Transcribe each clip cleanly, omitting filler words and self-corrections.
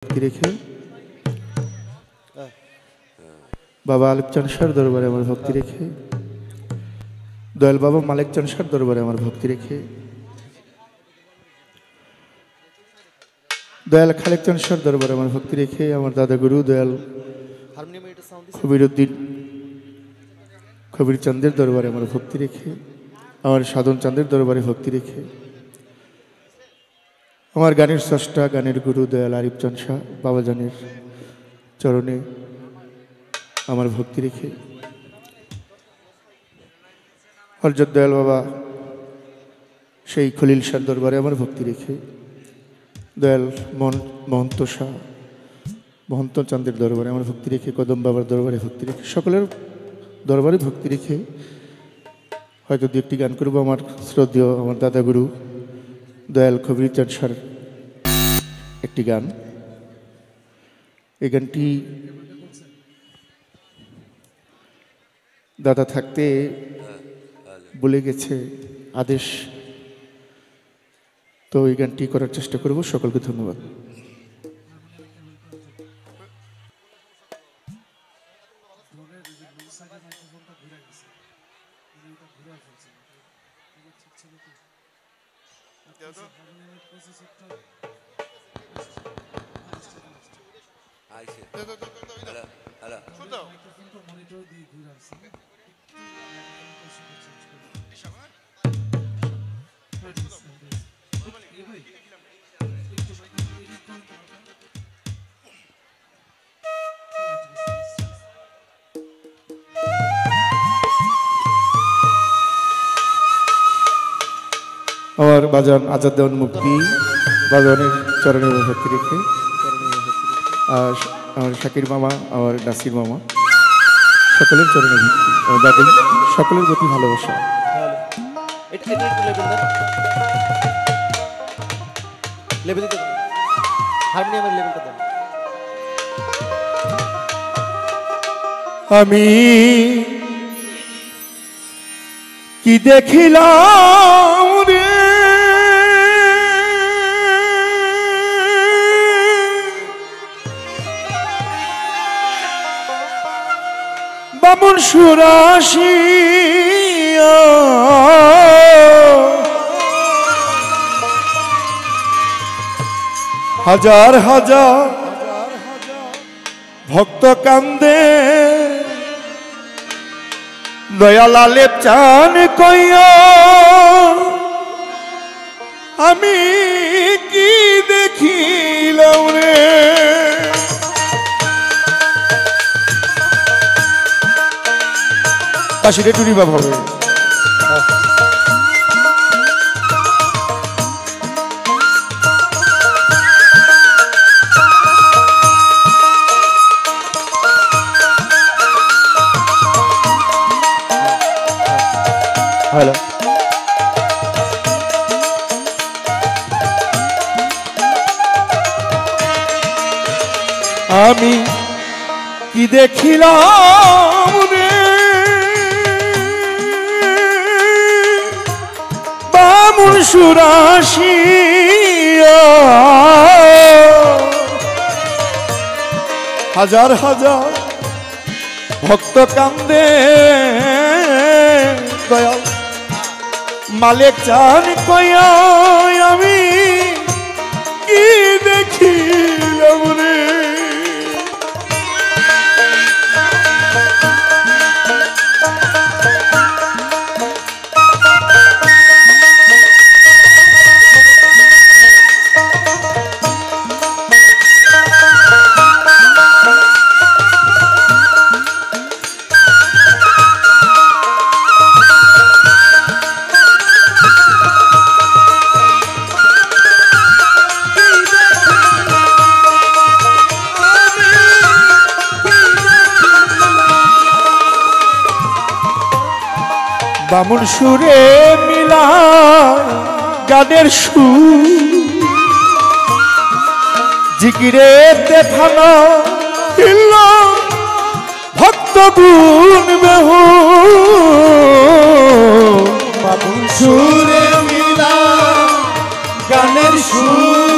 ভক্তি রেখে বাবা আলিফ চাঁদ শাহর দরবারে আমার ভক্তি রেখে দয়াল বাবা মালিক চাঁদ শাহর দরবারে আমার ভক্তি রেখে দয়াল খালেক চাঁদ শাহর দরবারে আমার ভক্তি রেখে আমার দাদা গুরু দয়াল কবির চাঁদের দরবারে আমার ভক্তি রেখে আমার সাধন চাঁদের দরবারে ভক্তি রেখে আমার গানের স্রষ্টা গানের গুরু দয়াল আরিফ চাঁদ শাহ বাবাজানের চরণে আমার ভক্তি রেখে হযরত দয়াল বাবা সেই খলিল শাহ দরবারে আমার ভক্তি রেখে দয়াল মহন্ত শাহ মহন্ত চাঁদের দরবারে আমার ভক্তি রেখে কদম বাবার দরবারে ভক্তি রেখে সকলের দরবারে ভক্তি রেখে হয়তো দু একটি গান করবো আমার শ্রদ্ধেয় আমার দাদা গুরু দয়াল কবির চাঁদ শাহর একটি গান। এই গানটি দাদা থাকতে বলে গেছে আদেশ, তো এই গানটি করার চেষ্টা করব। সকলকে ধন্যবাদ। আমার বাজান আজাদ দেওয়ান মুক্তি বাজানের চরণে ভক্তি রেখে আর আমার শাকির মামা আমার নাসির মামা সকলের চরণে ভক্তি আমার দাদু সকলের প্রতি ভালোবাসা। আমি কি দেখিলাম রে বামুন সুরাশি হাজার হাজার ভক্ত কান্দে দয়াল আলিফ চাঁদ কইয়া আমি কি দেখিলাম রে কাশিরে টুরি বাবা হবে হ্যালো আমি কি দেখিলাম রে বামুন সুরাশি হাজার হাজার ভক্ত কান্দে দয়াল মালিক চাঁদ কইয়া আমি কি দেখিলাম রে বামুন সুরে মিলা গানের সুর জিকিরে দেখানো ভক্ত গুণ বেহু বামুন সুরে মিলা গানের সুর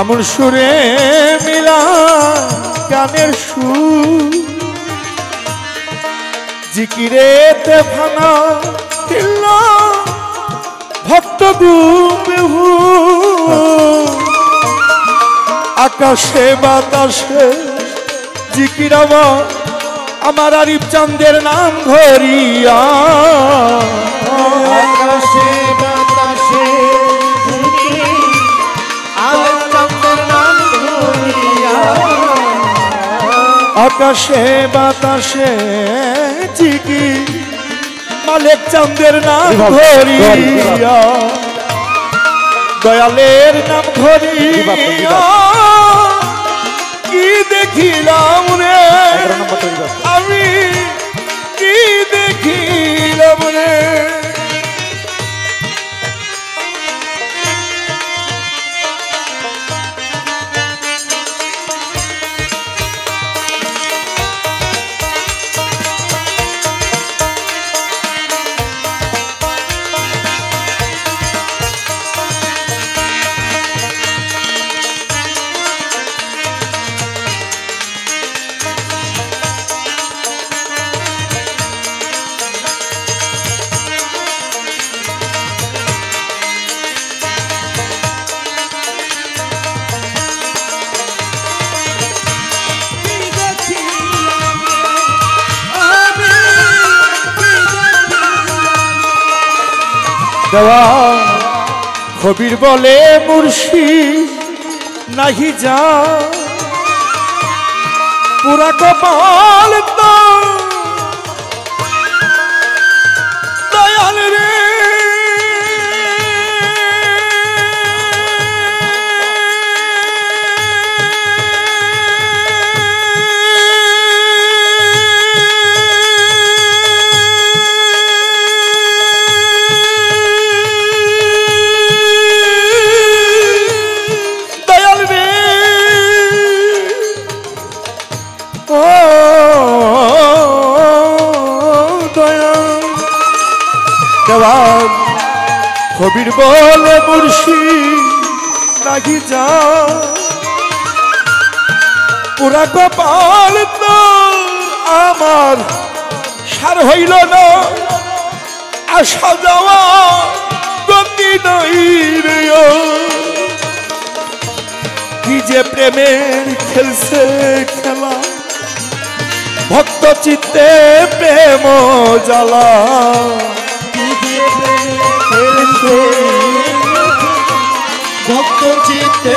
বামুন সুরে মিলা গানের সুর জিকিরেতে ফানা দিল ভক্ত গুমেহু আকাশে বাতাসে জিকিরাবা আমার আরিফ চাঁদের নাম ধরিয়া আকাশে বাতাসে আরিফ চাঁদের নাম ধরিয়া আকাশে বাতাসে জিকির মালিক চাঁদের নাম ধরিয়া দয়ালের নাম ধরিয়া কি দেখিলাম রে আমি কি দেখিলাম রে দেওয়া কবির বলে মুর্শিদ নাহি যা পুরা কপাল তো দয়াল রে কবির বলে মুর্শিদ নাহি যা পুরা কপাল তো আমার সার হইল না আসা যাওয়া গতি নাই রে কি যে প্রেমের খেলছে খেলা ভক্ত চিত্তে প্রেম জ্বালা ভক্ত চিত্তে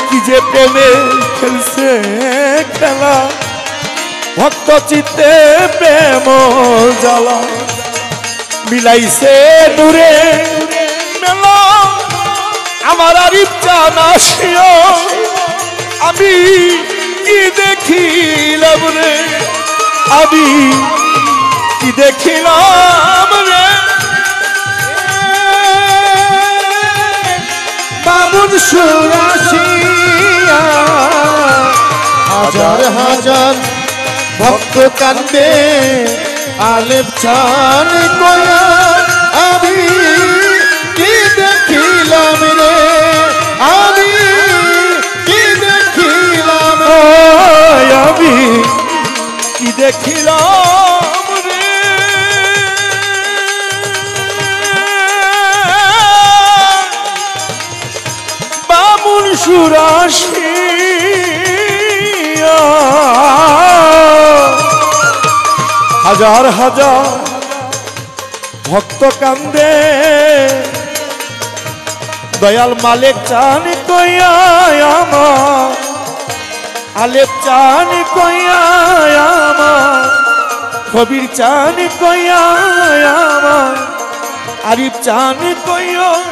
কি যে প্রেমে খেলছে খেলা ভক্ত চিত্তে প্রেম জ্বালা মিলাইছে দূরে মেলা আমার আরিফ চাঁদ আসিয়া আমি কি দেখিলাম রে আমি কি দেখিলাম রে বামুন সুরাশিয়া হাজার হাজার ভক্ত কান্দে আলেপ চান কয়া আমি কি দেখিলাম রে আমি কি দেখিলাম আমি কি দেখিলাম সুরাশিয়া হাজার হাজার ভক্ত কান্দে দয়াল মালিক চান কইয়া আমার আলেপ চান কইয়া আমার কবির চান কইয়া আমার আরিফ চান কইয়া